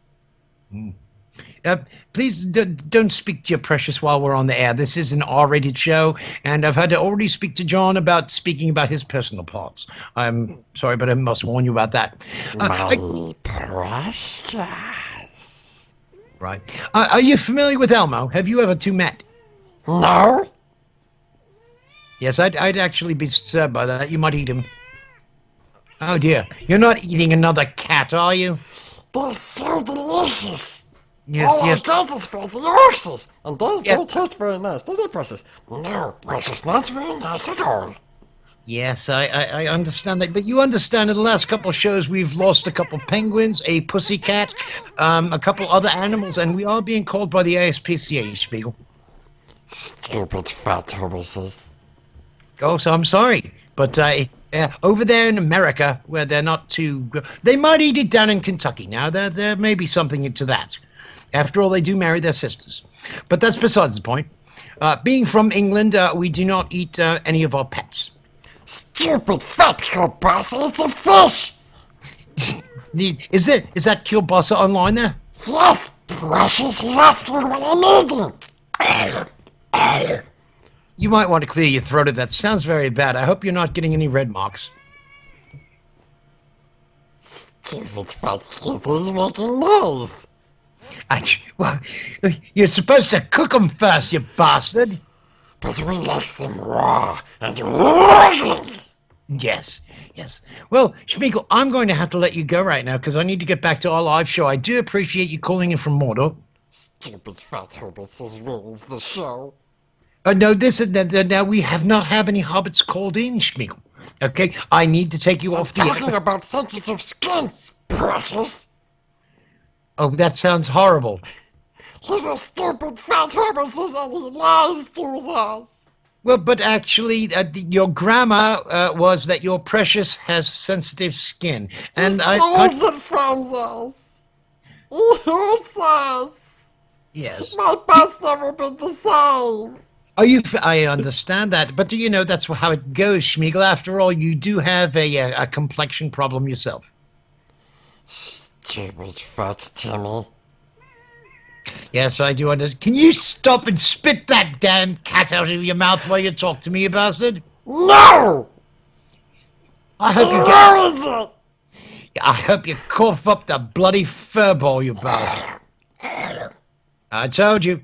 B: Please don't speak to your precious while we're on the air. This is an R-rated show, and I've had to already speak to John about speaking about his personal parts. I'm sorry, but I must warn you about that.
C: My precious.
B: Right. Are you familiar with Elmo? Have you ever two met?
C: No?
B: Yes, I'd actually be disturbed by that. You might eat him. Oh dear. You're not eating another cat, are you?
C: They're so delicious.
B: Yes,
C: All
B: yes.
C: I got is for the oxes, and those
B: Yes.
C: don't taste very nice, does it, precious? No, precious, not very nice at all.
B: Yes, I understand that. But you understand in the last couple of shows we've lost a couple penguins, a pussycat, a couple other animals, and we are being called by the ASPCA, Spiegel.
C: Stupid fat horses.
B: Oh, so I'm sorry. But over there in America, where they're not too... They might eat it down in Kentucky. Now, there may be something into that. After all, they do marry their sisters. But that's besides the point. Being from England, we do not eat any of our pets.
C: Stupid fat kielbasa, it's a fish!
B: Is that kielbasa online there?
C: Yes, precious, he's asking what I'm eating.
B: You might want to clear your throat if that sounds very bad. I hope you're not getting any red marks.
C: Stupid fat kitty's making noise.
B: Well, you're supposed to cook them first, you bastard.
C: But we like them raw and wiggly.
B: Yes. Well, Schmiegel, I'm going to have to let you go right now because I need to get back to our live show. I do appreciate you calling in from Mordor.
C: Stupid fat hobbits ruins the show.
B: No, now we have not had any hobbits called in, Schmiegel. Okay, I need to take you off the air.
C: Talking about sensitive skins, precious.
B: Oh, that sounds horrible.
C: He's a stupid fat hobbit and he lies to us.
B: Well, but actually, your grammar was that your precious has sensitive skin, and
C: He steals it from us. He hurts us.
B: Yes.
C: My past never been the same.
B: I understand that, but do you know that's how it goes, Schmiegel? After all, you do have a complexion problem yourself.
C: Stupid fat Timmy.
B: Yes, I do understand. Can you stop and spit that damn cat out of your mouth while you talk to me, you bastard?
C: No!
B: I hope
C: He
B: you
C: ruins it!
B: I hope you cough up the bloody furball, you bastard. I told you.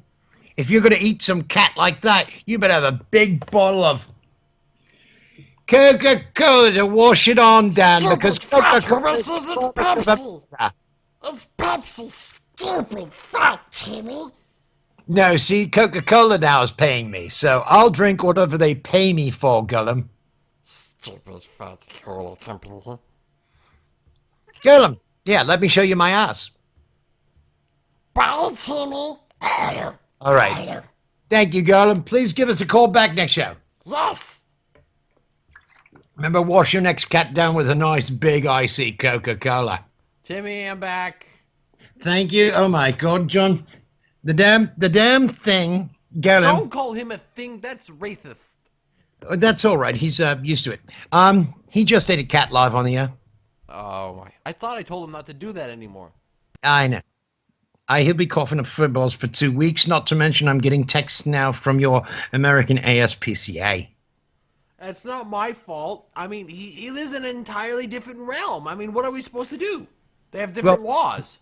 B: If you're going to eat some cat like that, you better have a big bottle of Coca-Cola to wash it on down, because Coca-Cola...
C: It's Pepsi! It's Pepsi, stupid fat Timmy!
B: No, see, Coca-Cola now is paying me, so I'll drink whatever they pay me for, Gullum.
C: Stupid fat cola company.
B: Gullum, yeah, let me show you my ass.
C: Bye, Timmy!
B: All right. Thank you, Gullum. Please give us a call back next show.
C: Yes!
B: Remember, wash your next cat down with a nice big icy Coca-Cola.
A: Timmy, I'm back.
B: Thank you. Oh my God, John. The damn thing, Gullum.
A: Don't call him a thing. That's racist.
B: That's all right. He's used to it. He just ate a cat live on the air.
A: Oh my! I thought I told him not to do that anymore.
B: I know. He'll be coughing up footballs for 2 weeks. Not to mention, I'm getting texts now from your American ASPCA.
A: It's not my fault. I mean, he lives in an entirely different realm. I mean, what are we supposed to do? They have different laws.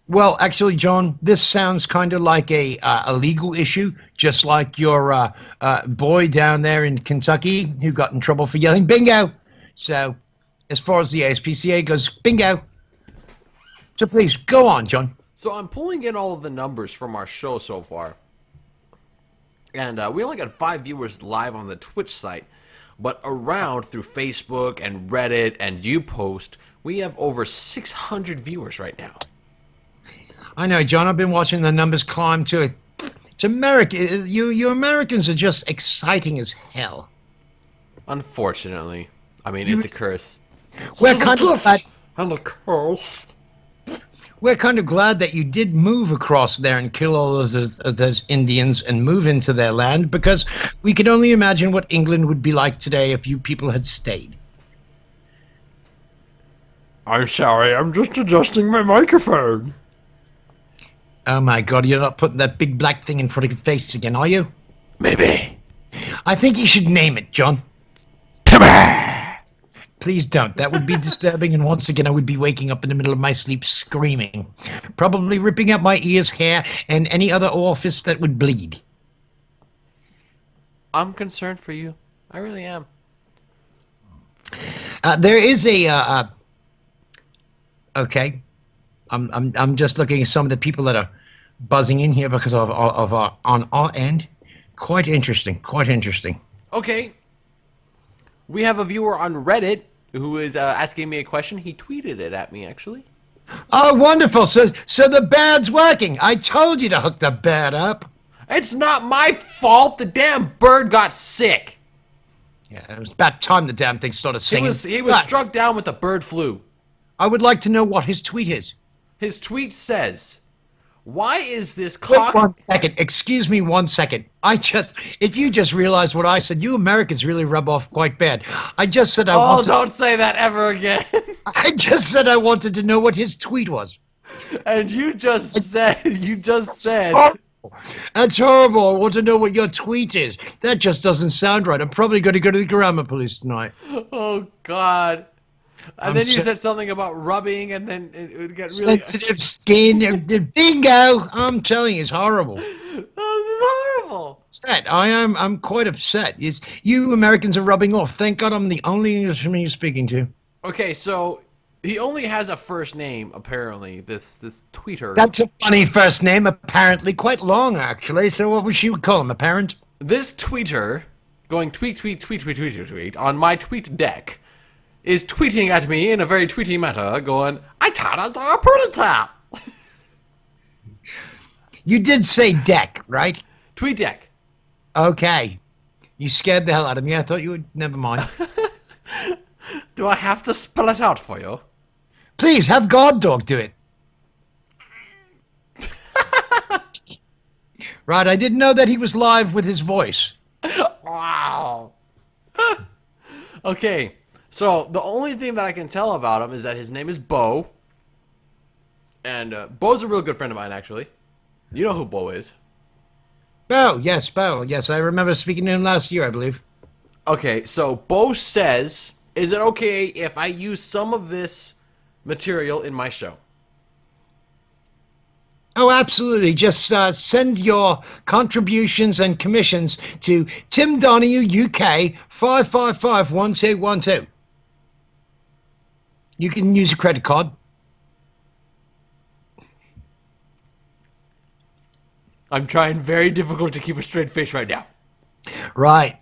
B: Well, actually, John, this sounds kind of like a legal issue, just like your boy down there in Kentucky who got in trouble for yelling bingo. So, as far as the ASPCA goes, bingo. So please, go on, John.
A: So I'm pulling in all of the numbers from our show so far. And we only got 5 viewers live on the Twitch site. But around through Facebook and Reddit and YouPost, we have over 600 viewers right now.
B: I know, John. I've been watching the numbers climb too. It's America. You Americans are just exciting as hell.
A: Unfortunately. I mean, it's a curse.
B: We're kind of glad,
A: And a curse.
B: we're kind of glad that you did move across there and kill all those Indians and move into their land, because we could only imagine what England would be like today if you people had stayed.
A: I'm sorry, I'm just adjusting my microphone.
B: Oh my God, you're not putting that big black thing in front of your face again, are you?
A: Maybe.
B: I think you should name it, John.
A: Timmy!
B: Please don't. That would be disturbing, and once again I would be waking up in the middle of my sleep screaming. Probably ripping out my ears, hair, and any other orifice that would bleed.
A: I'm concerned for you. I really am.
B: There is a... okay. I'm just looking at some of the people that are buzzing in here because of our, on our end. Quite interesting. Quite interesting.
A: Okay. We have a viewer on Reddit who is asking me a question. He tweeted it at me, actually.
B: Oh, wonderful. So the bad's working. I told you to hook the bad up.
A: It's not my fault. The damn bird got sick.
B: Yeah, it was about time the damn thing started singing.
A: He was struck down with the bird flu.
B: I would like to know what his tweet is.
A: His tweet says, "Why is this
B: Wait
A: cock..."
B: 1 second. Excuse me 1 second. If you just realized what I said, you Americans really rub off quite bad. I just said
A: don't say that ever again.
B: I just said I wanted to know what his tweet was.
A: And you just said,
B: That's horrible. I want to know what your tweet is. That just doesn't sound right. I'm probably going to go to the grammar police tonight.
A: Oh, God. And then you said something about rubbing, and then it would get really...
B: Sensitive skin. Bingo. I'm telling you, it's horrible.
A: Oh, this is horrible.
B: Upset. I'm quite upset. You Americans are rubbing off. Thank God I'm the only Englishman you're speaking to.
A: Okay, so he only has a first name, apparently, this tweeter.
B: That's a funny first name, apparently. Quite long, actually. So what would she call him, a parent?
A: This tweeter, going tweet on my tweet deck, is tweeting at me in a very tweety manner, going, "I thought a prototype."
B: You did say deck, right?
A: Tweet deck.
B: Okay. You scared the hell out of me. I thought you would... Never mind.
A: Do I have to spell it out for you?
B: Please, have God Dog do it. Right, I didn't know that he was live with his voice.
A: Wow. Okay, so the only thing that I can tell about him is that his name is Bo. And Bo's a real good friend of mine, actually. You know who Bo is.
B: Bo, yes, Bo. Yes, I remember speaking to him last year, I believe.
A: Okay, so Bo says, is it okay if I use some of this material in my show?
B: Oh, absolutely. Just send your contributions and commissions to Tim Donahue, UK, 5551212. You can use a credit card.
A: I'm trying very difficult to keep a straight face right now.
B: Right.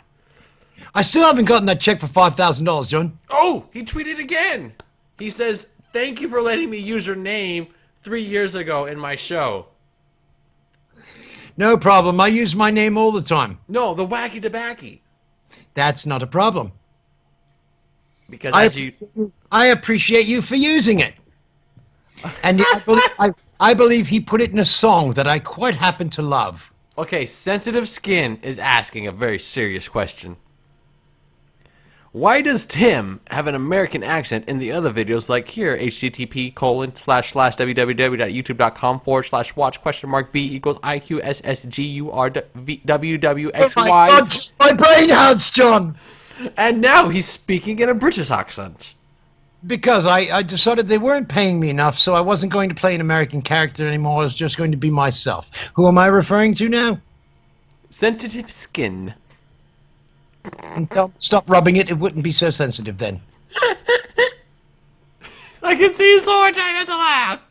B: I still haven't gotten that check for $5,000, John.
A: Oh, he tweeted again. He says, "Thank you for letting me use your name 3 years ago in my show."
B: No problem. I use my name all the time.
A: No, the Wacky Tabacky.
B: That's not a problem.
A: Because
B: I appreciate you for using it. And I believe he put it in a song that I quite happen to love.
A: Okay, Sensitive Skin is asking a very serious question. Why does Tim have an American accent in the other videos like here, http://www.youtube.com/watch?mark v=IQSSGURWWXY.
B: Oh my God, my brain hurts, John.
A: And now he's speaking in a British accent.
B: Because I decided they weren't paying me enough, so I wasn't going to play an American character anymore. I was just going to be myself. Who am I referring to now?
A: Sensitive skin.
B: Don't stop rubbing it. It wouldn't be so sensitive then.
A: I can see you so trying not to laugh.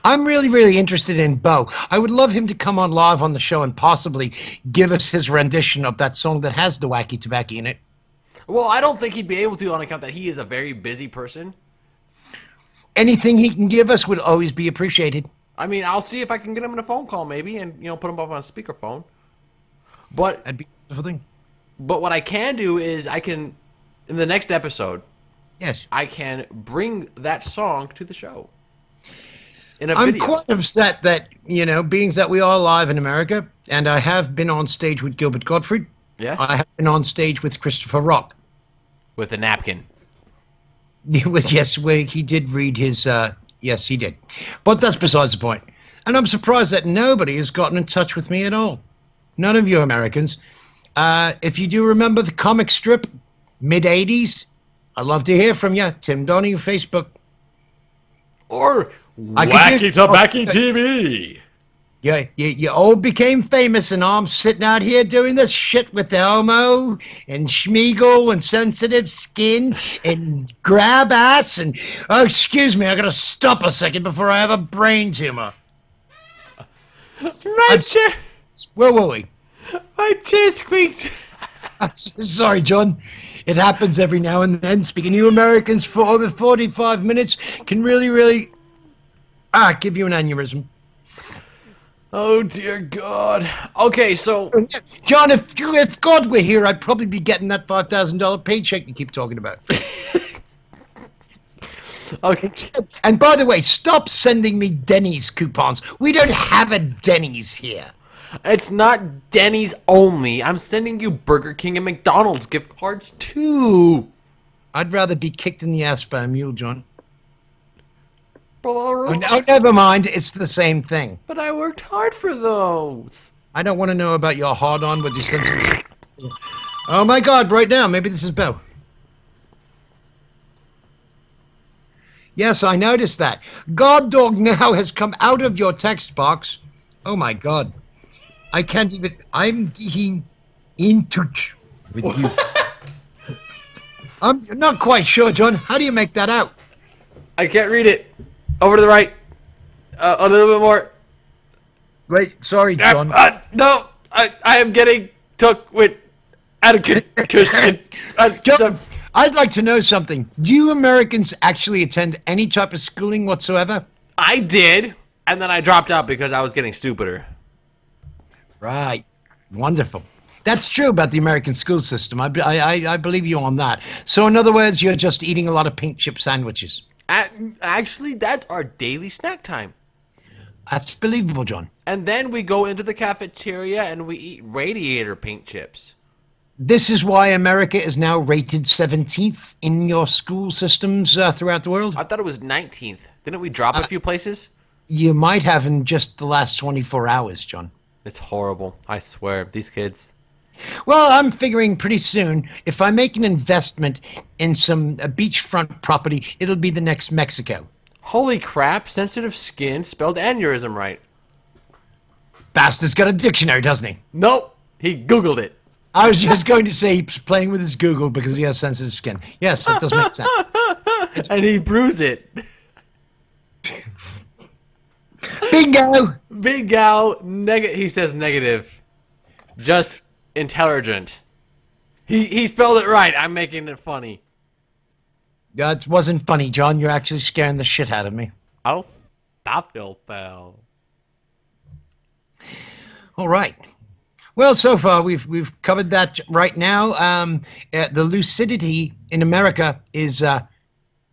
B: I'm really, really interested in Bo. I would love him to come on live on the show and possibly give us his rendition of that song that has the Wacky Tabacky in it.
A: Well, I don't think he'd be able to on account that he is a very busy person.
B: Anything he can give us would always be appreciated.
A: I mean, I'll see if I can get him in a phone call maybe and, put him up on a speakerphone. But
B: That'd be a beautiful thing.
A: But what I can do is I can, in the next episode,
B: Yes.
A: I can bring that song to the show. In a
B: I'm
A: video.
B: quite upset that, being that we are live in America, and I have been on stage with Gilbert Gottfried.
A: Yes?
B: I have been on stage with Christopher Rock.
A: With a napkin.
B: Yes, where he did read his, yes, he did. But that's besides the point. And I'm surprised that nobody has gotten in touch with me at all. None of you Americans. If you do remember the comic strip, mid-'80s, I'd love to hear from you. Tim Donahue, Facebook.
A: Or
B: WackyTabackyTV. Yeah, you all became famous, and I'm sitting out here doing this shit with the Elmo and Schmeagle and sensitive skin and grab ass and oh, excuse me, I gotta stop a second before I have a brain tumor.
A: My chair.
B: Where were we?
A: My chair squeaked.
B: Sorry, John. It happens every now and then. Speaking to you Americans for over 45 minutes can really, really give you an aneurysm.
A: Oh dear God. Okay, so
B: John, if God were here, I'd probably be getting that $5,000 paycheck you keep talking about.
A: okay.
B: And by the way, stop sending me Denny's coupons. We don't have a Denny's here.
A: It's not Denny's only. I'm sending you Burger King and McDonald's gift cards too.
B: I'd rather be kicked in the ass by a mule, John.
A: Oh,
B: never mind. It's the same thing.
A: But I worked hard for those.
B: I don't want to know about your hard-on with your sense of... Oh my God! Right now, maybe this is Bo. Yes, I noticed that. God Dog now has come out of your text box. Oh my God! I can't even... I'm getting in touch with you. I'm not quite sure, John. How do you make that out?
A: I can't read it. Over to the right. A little bit more.
B: Wait, sorry, John.
A: No, I am getting took with etiquette.
B: John, I'd like to know something. Do you Americans actually attend any type of schooling whatsoever?
A: I did, and then I dropped out because I was getting stupider.
B: Right. Wonderful. That's true about the American school system. I believe you on that. So in other words, you're just eating a lot of pink chip sandwiches.
A: Actually, that's our daily snack time.
B: That's believable, John.
A: And then we go into the cafeteria and we eat radiator paint chips.
B: This is why America is now rated 17th in your school systems throughout the world?
A: I thought it was 19th. Didn't we drop a few places?
B: You might have in just the last 24 hours, John.
A: It's horrible. I swear. These kids.
B: Well, I'm figuring pretty soon, if I make an investment in some beachfront property, it'll be the next Mexico.
A: Holy crap, sensitive skin spelled aneurysm right.
B: Bastard's got a dictionary, doesn't he?
A: Nope, he Googled it.
B: I was just going to say he's playing with his Google because he has sensitive skin. Yes, it does make sense.
A: And he brews it.
B: Bingo!
A: Bingo! He says negative. Just intelligent. He spelled it right. I'm making it funny.
B: That wasn't funny, John. You're actually scaring the shit out of me.
A: I'll stop you, pal.
B: All right. Well, so far we've covered that right now. The lucidity in America is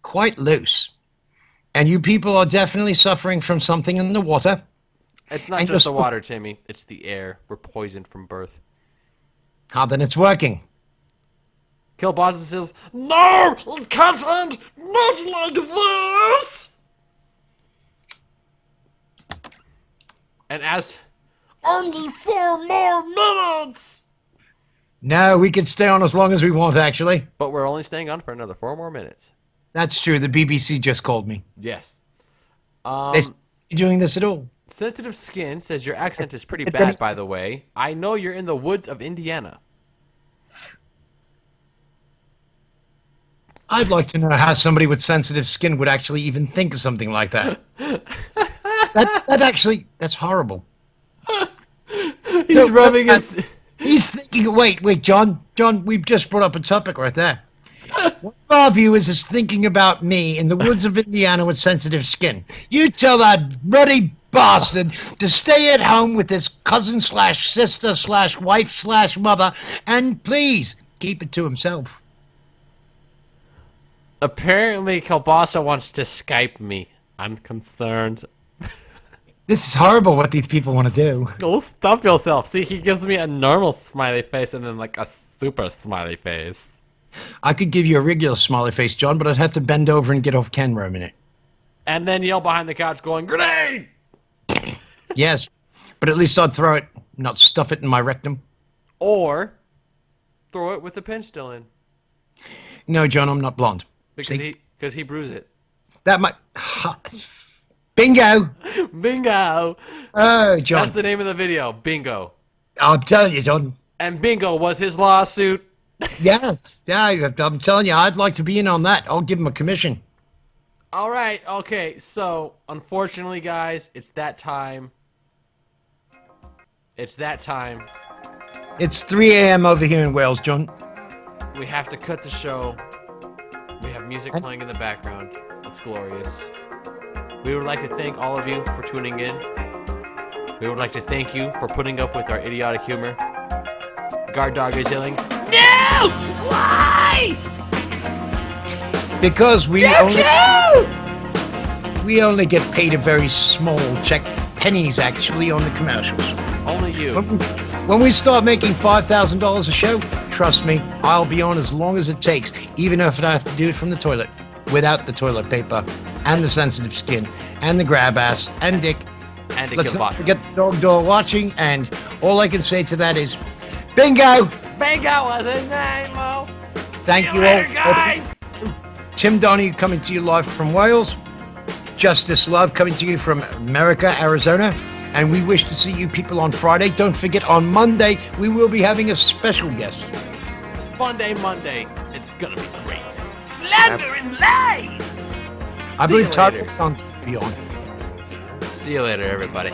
B: quite loose. And you people are definitely suffering from something in the water.
A: It's not just the water, Timmy. It's the air. We're poisoned from birth.
B: Ah, then it's working.
A: Kill Boston says, no! It can't end! Not like this! And as... Only 4 more minutes!
B: No, we can stay on as long as we want, actually.
A: But we're only staying on for another 4 more minutes.
B: That's true. The BBC just called me.
A: Yes.
B: They're doing this at all.
A: Sensitive Skin says your accent is pretty bad, by the way. I know you're in the woods of Indiana.
B: I'd like to know how somebody with sensitive skin would actually even think of something like that. That's horrible.
A: He's rubbing his...
B: He's thinking, wait, John, we've just brought up a topic right there. One of our viewers is thinking about me in the woods of Indiana with sensitive skin. You tell that ruddy bastard to stay at home with his cousin/sister/wife/mother, and please keep it to himself.
A: Apparently, Kielbasa wants to Skype me. I'm concerned.
B: This is horrible what these people want to do.
A: Go stuff yourself. See, he gives me a normal smiley face and then like a super smiley face.
B: I could give you a regular smiley face, John, but I'd have to bend over and get off camera a minute.
A: And then yell behind the couch going, grenade!
B: Yes, but at least I'd throw it, not stuff it in my rectum.
A: Or throw it with the pinch still in.
B: No, John, I'm not blonde.
A: Because he brews it.
B: That might... Bingo!
A: Bingo!
B: Oh, John.
A: That's the name of the video. Bingo.
B: I'm telling you, John.
A: And bingo was his lawsuit.
B: Yes. Yeah, I'm telling you, I'd like to be in on that. I'll give him a commission.
A: All right. Okay. So, unfortunately, guys, it's that time. It's that time.
B: It's 3 a.m. over here in Wales, John.
A: We have to cut the show. We have music playing in the background. It's glorious. We would like to thank all of you for tuning in. We would like to thank you for putting up with our idiotic humor. Guard dog is yelling, no! Why?
B: Because we only get paid a very small check, pennies actually, on the commercials.
A: Only you.
B: When we start making $5,000 a show, trust me, I'll be on as long as it takes, even if I have to do it from the toilet, without the toilet paper, and the sensitive skin, and the grab ass, and Dick.
A: And the
B: Let's not
A: kielbasa.
B: forget the dog door watching, and all I can say to that is, bingo!
A: Bingo was his name, Mo.
B: Thank
A: See
B: you
A: later,
B: all.
A: guys.
B: Tim Donahue coming to you live from Wales. Justice Love coming to you from America, Arizona. And we wish to see you people on Friday. Don't forget, on Monday, we will be having a special guest.
A: Fun Day Monday. It's gonna be great. Slander and lies.
B: I
A: See
B: believe
A: you
B: Tyler
A: later.
B: Johnson will be on.
A: See you later, everybody.